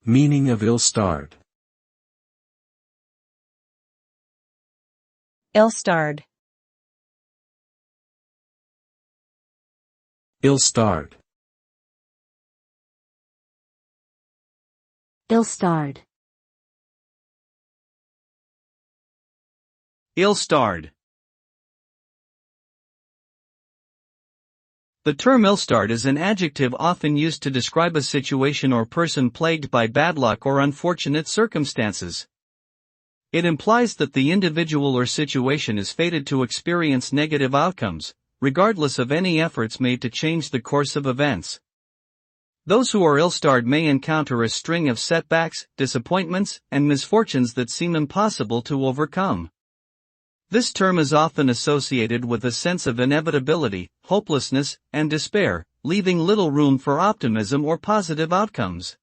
Meaning of ill-starred. Ill-starred. Ill-starred. Ill-starred. Ill-starred. The term ill-starred is an adjective often used to describe a situation or person plagued by bad luck or unfortunate circumstances. It implies that the individual or situation is fated to experience negative outcomes, regardless of any efforts made to change the course of events. Those who are ill-starred may encounter a string of setbacks, disappointments, and misfortunes that seem impossible to overcome. This term is often associated with a sense of inevitability, hopelessness, and despair, leaving little room for optimism or positive outcomes.